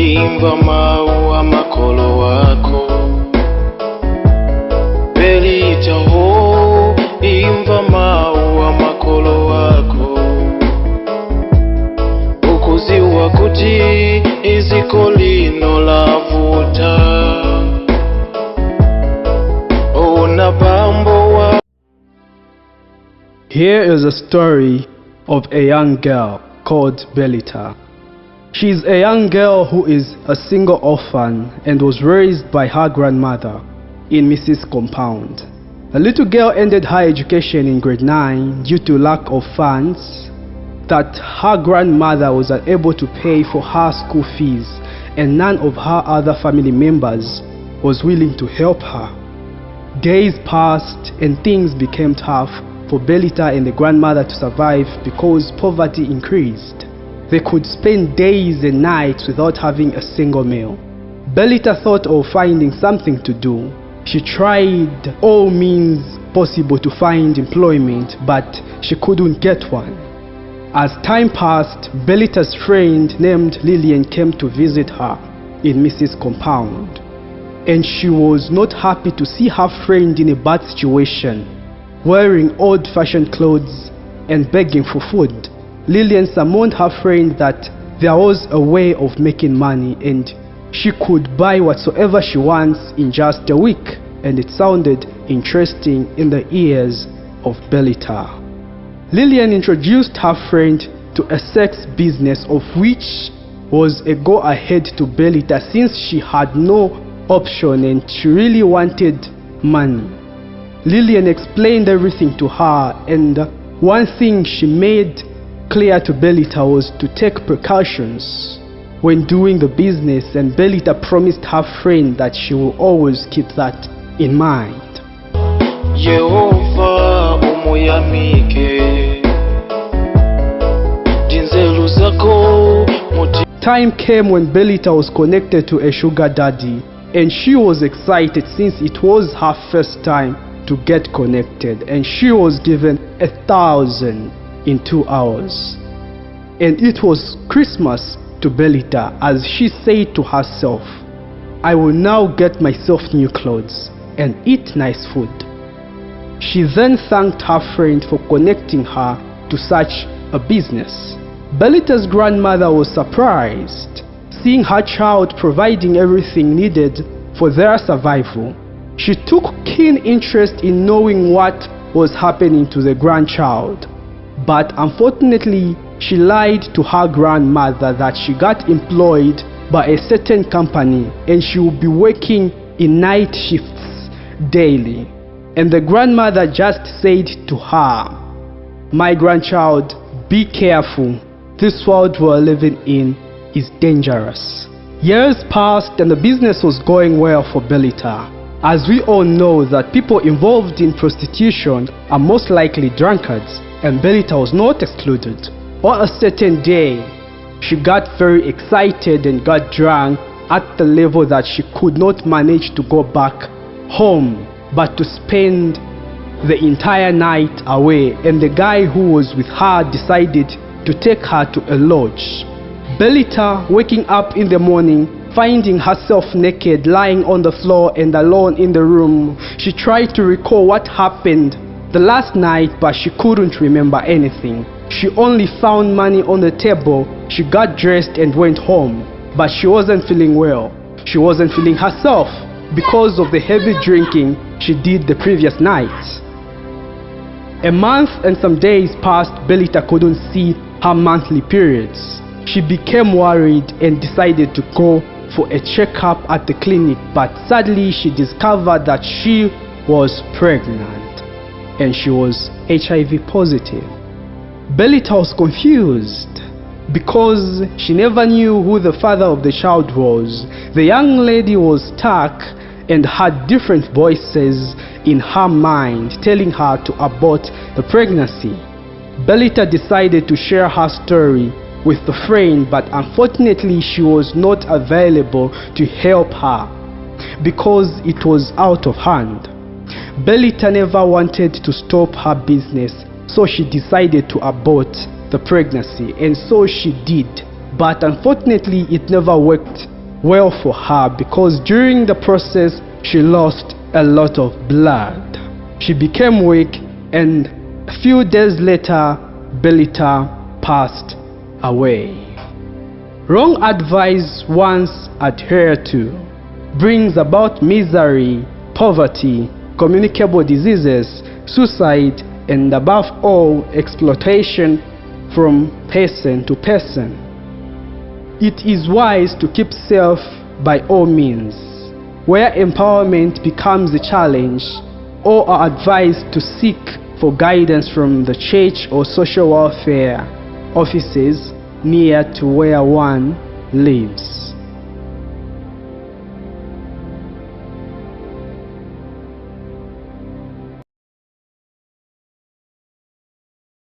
imba maua makolo wako. Belita ho, imba maua makolo wako. Ukuziwa kuti iziko lino lavuta. Ona bambo wa. Here is a story of a young girl called Belita. She's a young girl who is a single orphan and was raised by her grandmother in Mrs. Compound. The little girl ended her education in grade 9 due to lack of funds that her grandmother was unable to pay for her school fees, and none of her other family members was willing to help her. Days passed and things became tough for Belita and the grandmother to survive because poverty increased. They could spend days and nights without having a single meal. Belita thought of finding something to do. She tried all means possible to find employment, but she couldn't get one. As time passed, Belita's friend named Lillian came to visit her in Mrs. Compound, and she was not happy to see her friend in a bad situation, wearing old-fashioned clothes and begging for food. Lillian summoned her friend that there was a way of making money and she could buy whatsoever she wants in just a week, and it sounded interesting in the ears of Belita. Lillian introduced her friend to a sex business of which was a go-ahead to Belita since she had no option and she really wanted money. Lillian explained everything to her, and one thing she made clear to Belita was to take precautions when doing the business, and Belita promised her friend that she will always keep that in mind. Yehova umuyamike dinzelu zako. Time came when Belita was connected to a sugar daddy, and she was excited since it was her first time to get connected, and she was given 1,000 in 2 hours. And it was Christmas to Belita, as she said to herself, I will now get myself new clothes and eat nice food. She then thanked her friend for connecting her to such a business. Belita's grandmother was surprised, seeing her child providing everything needed for their survival. She took keen interest in knowing what was happening to the grandchild, but unfortunately she lied to her grandmother that she got employed by a certain company and she would be working in night shifts daily. And the grandmother just said to her, my grandchild, be careful. This world we're living in is dangerous. Years passed and the business was going well for Belita. As we all know that people involved in prostitution are most likely drunkards, and Belita was not excluded. On a certain day, she got very excited and got drunk at the level that she could not manage to go back home, but to spend the entire night away, and the guy who was with her decided to take her to a lodge. Belita, waking up in the morning, finding herself naked, lying on the floor and alone in the room, she tried to recall what happened the last night, but she couldn't remember anything. She only found money on the table. She got dressed and went home, but she wasn't feeling well. She wasn't feeling herself because of the heavy drinking she did the previous night. A month and some days passed. Belita couldn't see her monthly periods. She became worried and decided to go for a checkup at the clinic, but sadly she discovered that she was pregnant and she was HIV positive. Belita was confused because she never knew who the father of the child was. The young lady was stuck and had different voices in her mind telling her to abort the pregnancy. Belita decided to share her story with the friend, but unfortunately she was not available to help her because it was out of hand. Belita never wanted to stop her business, so she decided to abort the pregnancy, and so she did. But unfortunately it never worked well for her, because during the process she lost a lot of blood. She became weak, and a few days later Belita passed away. Wrong advice once adhered to brings about misery, poverty, communicable diseases, suicide, and above all, exploitation from person to person. It is wise to keep safe by all means. Where empowerment becomes a challenge, all are advised to seek for guidance from the church or social welfare offices near to where one lives.